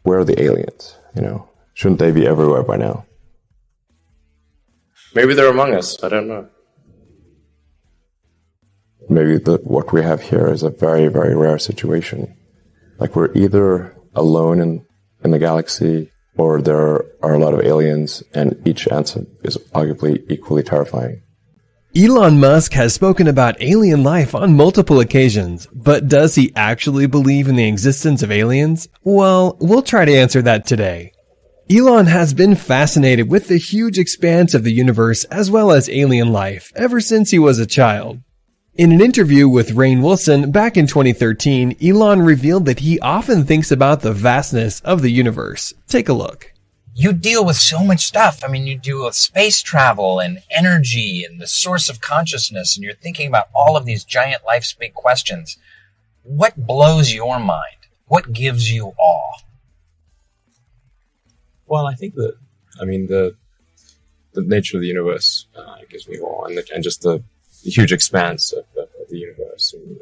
where are the aliens? Shouldn't they be everywhere by now? Maybe they're among us. I don't know. Maybe what we have here is a very, very rare situation. Like we're either alone in the galaxy, or there are a lot of aliens, and each answer is arguably equally terrifying. Elon Musk has spoken about alien life on multiple occasions, but does he actually believe in the existence of aliens? Well, we'll try to answer that today. Elon has been fascinated with the huge expanse of the universe as well as alien life ever since he was a child. In an interview with Rainn Wilson back in 2013, Elon revealed that he often thinks about the vastness of the universe. Take a look. You deal with so much stuff. I mean, you deal with space travel and energy and the source of consciousness, and you're thinking about all of these giant life's big questions. What blows your mind? What gives you awe? Well, I think the nature of the universe gives me awe, and just the huge expanse of the universe, and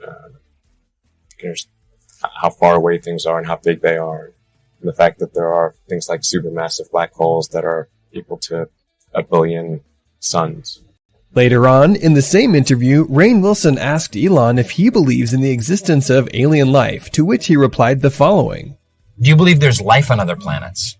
how far away things are and how big they are. And the fact that there are things like supermassive black holes that are equal to 1 billion suns. Later on, in the same interview, Rainn Wilson asked Elon if he believes in the existence of alien life, to which he replied the following. Do you believe there's life on other planets?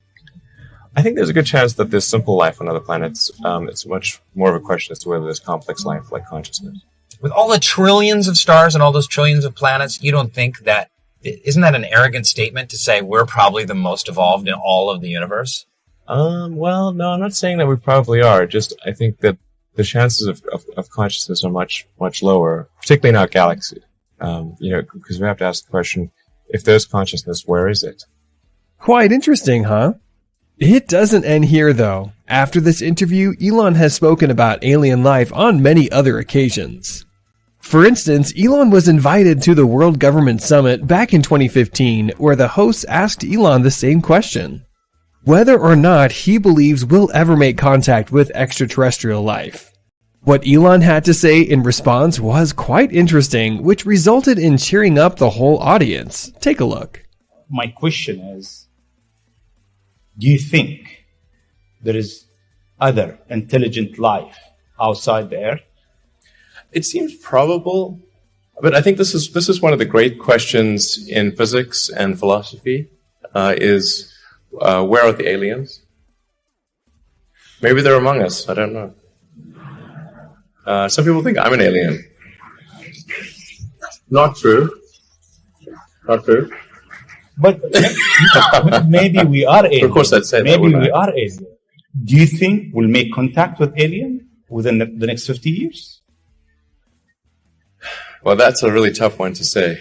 I think there's a good chance that there's simple life on other planets. It's much more of a question as to whether there's complex life like consciousness. With all the trillions of stars and all those trillions of planets, you don't think that... Isn't that an arrogant statement to say we're probably the most evolved in all of the universe? Well, no, I'm not saying that we probably are. Just, I think that the chances of consciousness are much, much lower, particularly in our galaxy. Because we have to ask the question, if there's consciousness, where is it? Quite interesting, huh? It doesn't end here, though. After this interview, Elon has spoken about alien life on many other occasions. For instance, Elon was invited to the World Government Summit back in 2015, where the hosts asked Elon the same question: whether or not he believes we'll ever make contact with extraterrestrial life. What Elon had to say in response was quite interesting, which resulted in cheering up the whole audience. Take a look. My question is, do you think there is other intelligent life outside the Earth? It seems probable, but I think this is one of the great questions in physics and philosophy, is where are the aliens? Maybe they're among us, I don't know. Some people think I'm an alien. Not true. Not true. But maybe we are aliens. Of course I'd say that. Maybe we are aliens. Do you think we'll make contact with alien within the next 50 years? Well, that's a really tough one to say.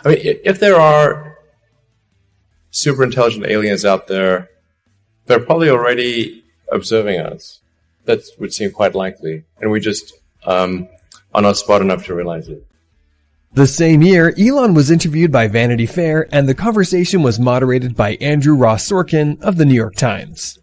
If there are super intelligent aliens out there, they're probably already observing us. That would seem quite likely, and we just are not smart enough to realize it. The same year, Elon was interviewed by Vanity Fair, and the conversation was moderated by Andrew Ross Sorkin of the New York Times.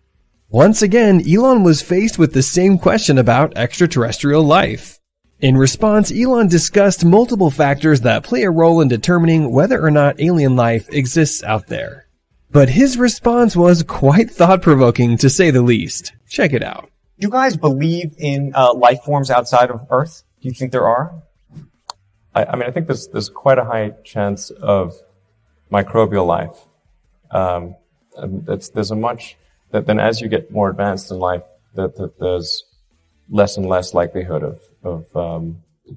Once again, Elon was faced with the same question about extraterrestrial life. In response, Elon discussed multiple factors that play a role in determining whether or not alien life exists out there. But his response was quite thought-provoking, to say the least. Check it out. Do you guys believe in life forms outside of Earth? Do you think there are? I think there's quite a high chance of microbial life. There's a much that then as you get more advanced in life, that there's less and less likelihood of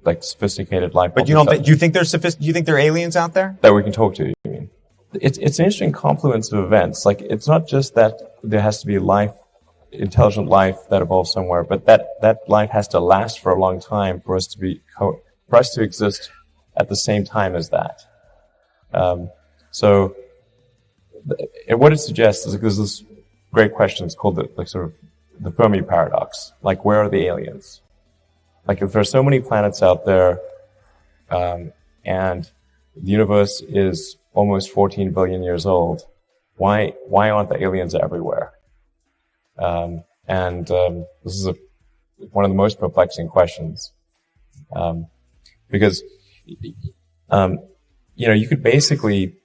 like sophisticated life. But do you think there are aliens out there that we can talk to? You mean? It's an interesting confluence of events. Like, it's not just that there has to be life, intelligent life that evolves somewhere, but that life has to last for a long time for us to exist at the same time as that. So what it suggests is there's this great question. It's called the Fermi paradox. Like, where are the aliens? Like, if there are so many planets out there, and the universe is almost 14 billion years old, why aren't the aliens everywhere? This is one of the most perplexing questions. Because, you could basically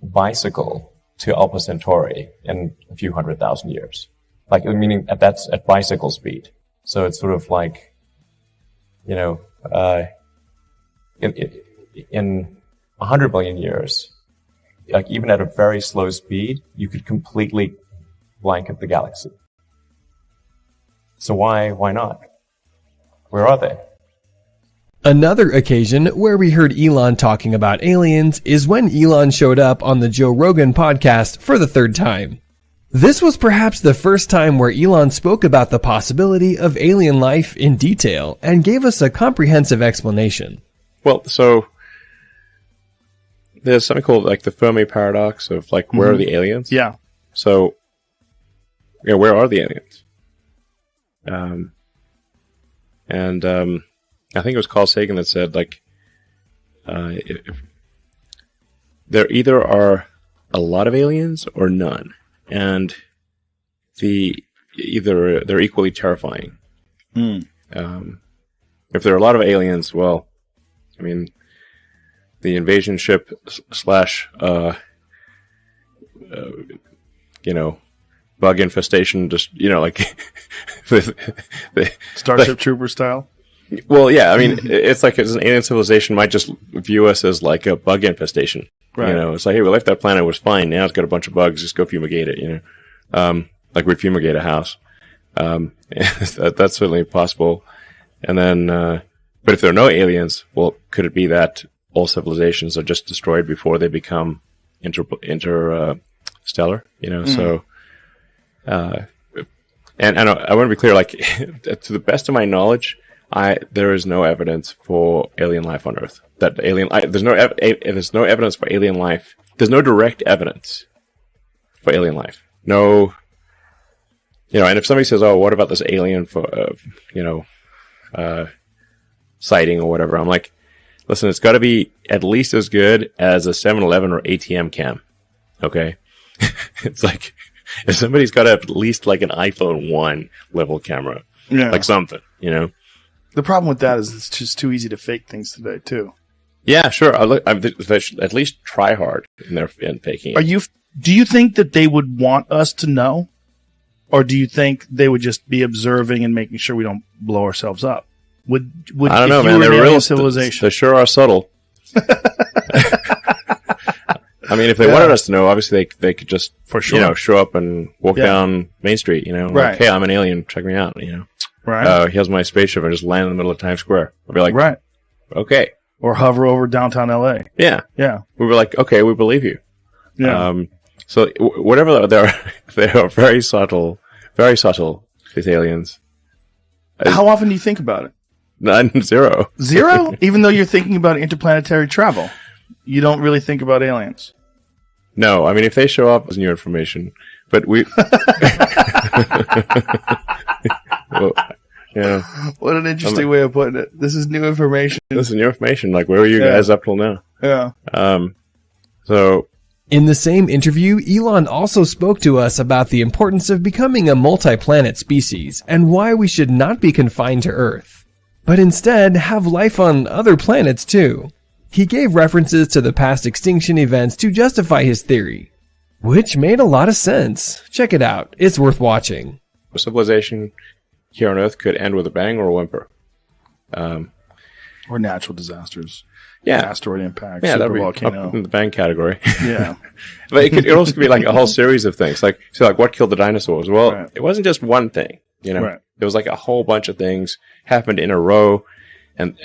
bicycle to Alpha Centauri in a few 100,000 years. Like, meaning that's at bicycle speed. So it's sort of like, you know, in 100 billion years, like even at a very slow speed, you could completely blanket the galaxy. So why not? Where are they? Another occasion where we heard Elon talking about aliens is when Elon showed up on the Joe Rogan podcast for the third time. This was perhaps the first time where Elon spoke about the possibility of alien life in detail and gave us a comprehensive explanation. Well, so there's something called like the Fermi paradox of like, where are the aliens? Yeah. So, you know, where are the aliens? I think it was Carl Sagan that said like, if there either are a lot of aliens or none, and they're equally terrifying. If there are a lot of aliens, well, I mean, the invasion ship slash, you know, bug infestation, just, you know, like Starship Trooper style. Well, yeah, I mean, it's like an alien civilization might just view us as like a bug infestation. Right. You know, it's like, hey, we left that planet, it was fine. Now it's got a bunch of bugs, just go fumigate it, you know. Like we'd fumigate a house. That's certainly possible. And then, but if there are no aliens, well, could it be that all civilizations are just destroyed before they become interstellar? You know, so, and I want to be clear, like, to the best of my knowledge, there is no evidence for alien life on Earth. There's no evidence for alien life. There's no direct evidence for alien life. No, you know, and if somebody says, oh, what about this alien for, you know, sighting or whatever, I'm like, listen, it's got to be at least as good as a 7-Eleven or ATM cam. Okay? It's like, if somebody's got at least like an iPhone 1 level camera, like something, you know? The problem with that is it's just too easy to fake things today, too. Yeah, sure. They should at least try hard in faking it. Do you think that they would want us to know? Or do you think they would just be observing and making sure we don't blow ourselves up? Would I don't know, man. They're real civilization. They sure are subtle. I mean, if they wanted us to know, obviously they could just, for sure, you know, show up and walk down Main Street, you know, right. Like, hey, I'm an alien, check me out, you know. Right. Here's my spaceship, and just land in the middle of Times Square. I'll be like, right. Okay. Or hover over downtown LA. Yeah. Yeah. We were like, okay, we believe you. Yeah. So whatever they are very subtle, these aliens. How often do you think about it? None, zero. Zero? Even though you're thinking about interplanetary travel, you don't really think about aliens. No, I mean, if they show up, it's new information. But we... Well, yeah. What an interesting way of putting it. This is new information. This is new information. Like, where were you guys up till now? Yeah. So... In the same interview, Elon also spoke to us about the importance of becoming a multi-planet species and why we should not be confined to Earth, but instead have life on other planets too. He gave references to the past extinction events to justify his theory, which made a lot of sense. Check it out. It's worth watching. Civilization here on Earth could end with a bang or a whimper. Or natural disasters. Yeah. Asteroid impact, yeah, super volcano. Up in the bang category. Yeah. But it also could be like a whole series of things. Like, so like what killed the dinosaurs? Well, right. It wasn't just one thing, you know. Right. There was like a whole bunch of things happened in a row and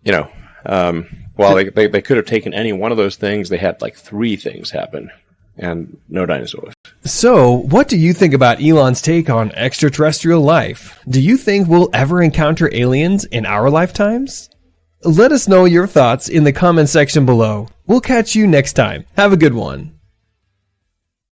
you know, while they could have taken any one of those things, they had like 3 things happen and no dinosaurs. So, what do you think about Elon's take on extraterrestrial life? Do you think we'll ever encounter aliens in our lifetimes? Let us know your thoughts in the comment section below. We'll catch you next time. Have a good one.